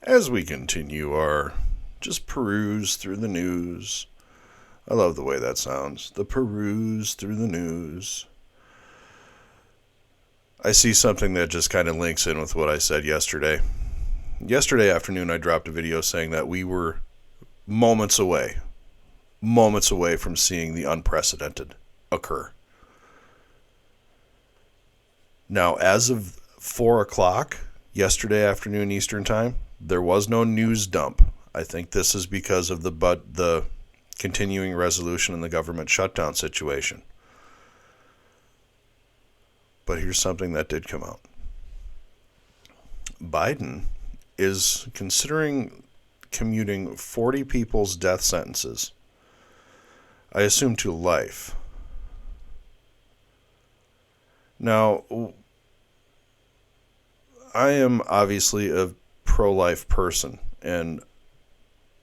as we continue our just peruse through the news. I love the way that sounds. The peruse through the news. I see something that just kind of links in with what I said yesterday. Yesterday afternoon, I dropped a video saying that we were moments away from seeing the unprecedented occur. Now, as of 4 o'clock yesterday afternoon Eastern Time, there was no news dump. I think this is because of the continuing resolution in the government shutdown situation. But here's something that did come out. Biden is considering commuting 40 people's death sentences, I assume to life. Now, I am obviously a pro-life person, and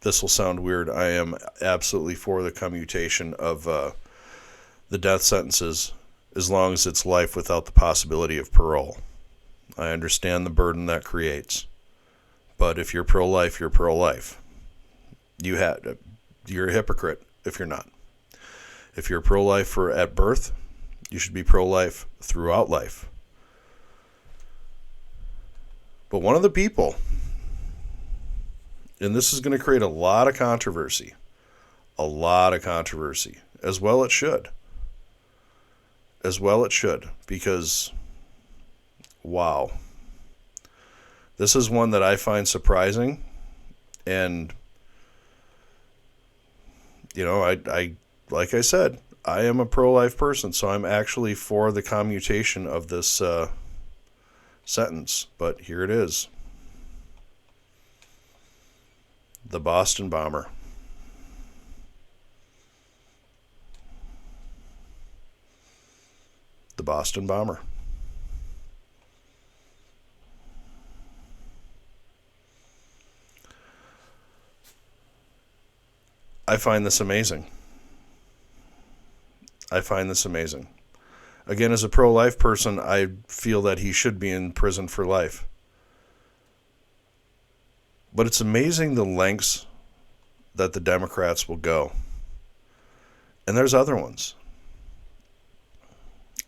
this will sound weird. I am absolutely for the commutation of the death sentences as long as it's life without the possibility of parole. I understand the burden that creates. But if you're pro-life, you're pro-life. You're a hypocrite if you're not. If you're pro-life at birth, you should be pro-life throughout life. But one of the people, and this is going to create a lot of controversy, as well it should. Because, wow. This is one that I find surprising, and, I like I said, I am a pro-life person, so I'm actually for the commutation of this sentence, but here it is. The Boston bomber. The Boston bomber. I find this amazing. Again, as a pro-life person, I feel that he should be in prison for life. But it's amazing the lengths that the Democrats will go. And there's other ones.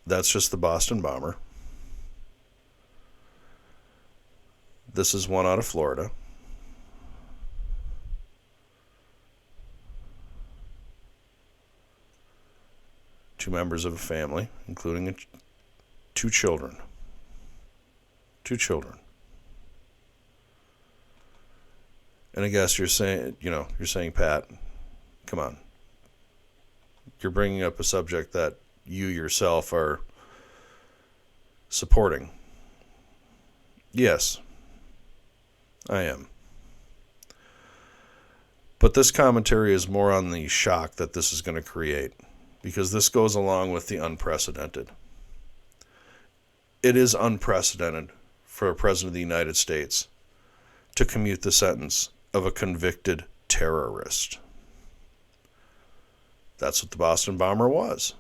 That's just the Boston bomber. This is one out of Florida. Two members of a family, including two children. And I guess you're saying, Pat, come on. You're bringing up a subject that you yourself are supporting. Yes, I am. But this commentary is more on the shock that this is going to create, because this goes along with the unprecedented. It is unprecedented for a president of the United States to commute the sentence of a convicted terrorist. That's what the Boston bomber was.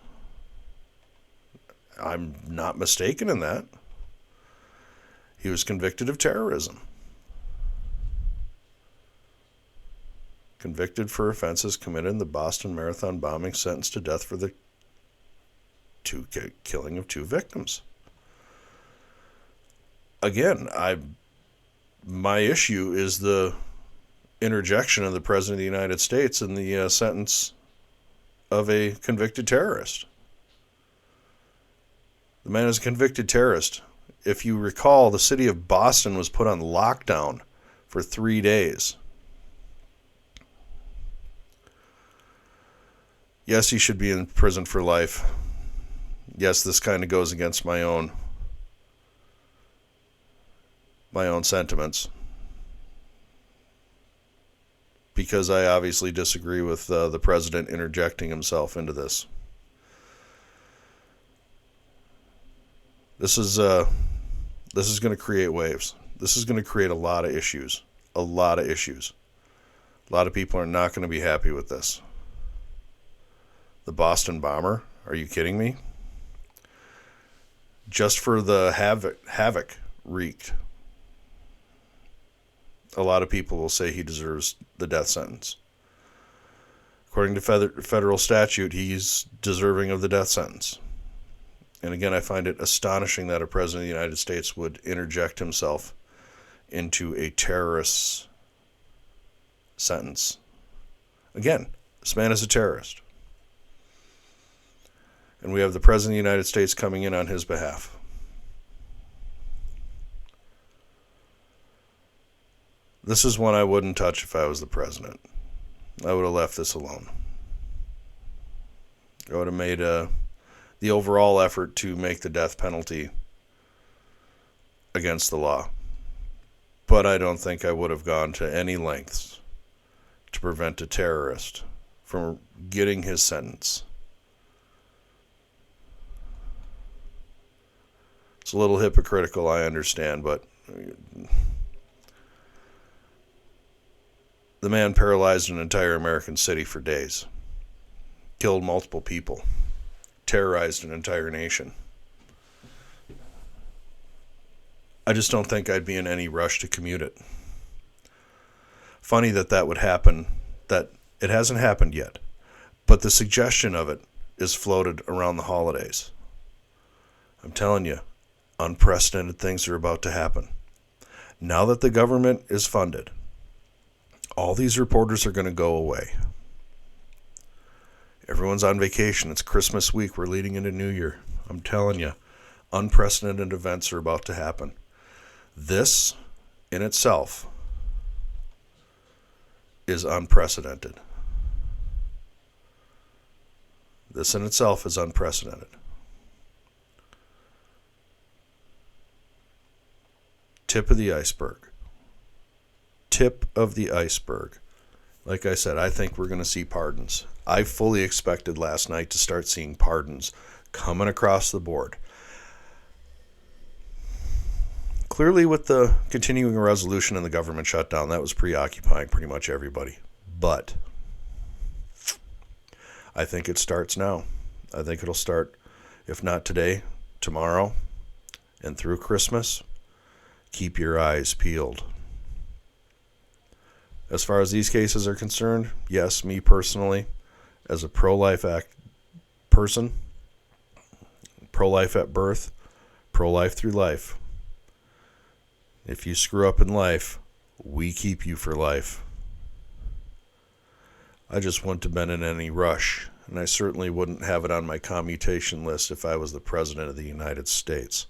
I'm not mistaken in that. He was convicted of terrorism. Convicted for offenses committed in the Boston Marathon bombing, sentenced to death for the killing of two victims. Again, my issue is the interjection of the President of the United States in the sentence of a convicted terrorist. The man is a convicted terrorist. If you recall, the city of Boston was put on lockdown for 3 days. Yes, he should be in prison for life. Yes, this kind of goes against my own sentiments, because I obviously disagree with the president interjecting himself into this. This is going to create waves. This is going to create a lot of issues. A lot of people are not going to be happy with this. The Boston bomber? Are you kidding me? Just for the havoc wreaked a lot of people will say he deserves the death sentence. According to federal statute, he's deserving of the death sentence. And again, I find it astonishing that a president of the United States would interject himself into a terrorist's sentence. Again, this man is a terrorist. And we have the president of the United States coming in on his behalf. This is one I wouldn't touch if I was the president. I would have left this alone. I would have made the overall effort to make the death penalty against the law. But I don't think I would have gone to any lengths to prevent a terrorist from getting his sentence. It's a little hypocritical, I understand, but the man paralyzed an entire American city for days, killed multiple people, terrorized an entire nation. I just don't think I'd be in any rush to commute it. Funny that would happen, that it hasn't happened yet, but the suggestion of it is floated around the holidays. I'm telling you, unprecedented things are about to happen. Now that the government is funded, all these reporters are going to go away. Everyone's on vacation. It's Christmas week. We're leading into New Year. I'm telling you, unprecedented events are about to happen. This, in itself, is unprecedented. This in itself is unprecedented. Tip of the iceberg. Tip of the iceberg. Like I said, I think we're going to see pardons. I fully expected last night to start seeing pardons coming across the board. Clearly, with the continuing resolution and the government shutdown, that was preoccupying pretty much everybody. But I think it starts now. I think it'll start, if not today, tomorrow, and through Christmas. Keep your eyes peeled. As far as these cases are concerned, yes, me personally, as a pro-life person, pro-life at birth, pro-life through life, if you screw up in life, we keep you for life. I just wouldn't have been in any rush, and I certainly wouldn't have it on my commutation list if I was the President of the United States,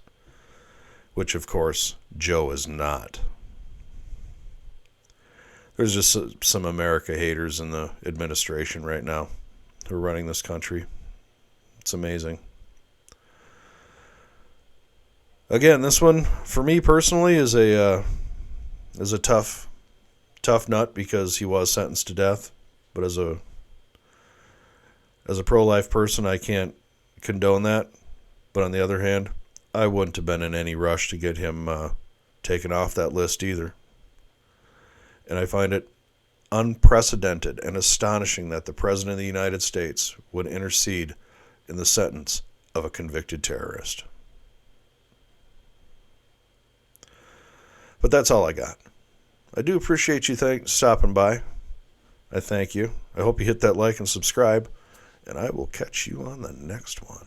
which, of course, Joe is not. There's just some America haters in the administration right now who are running this country. It's amazing. Again, this one, for me personally, is a tough nut because he was sentenced to death. But as a pro-life person, I can't condone that. But on the other hand, I wouldn't have been in any rush to get him taken off that list either. And I find it unprecedented and astonishing that the President of the United States would intercede in the sentence of a convicted terrorist. But that's all I got. I do appreciate you stopping by. I thank you. I hope you hit that like and subscribe, and I will catch you on the next one.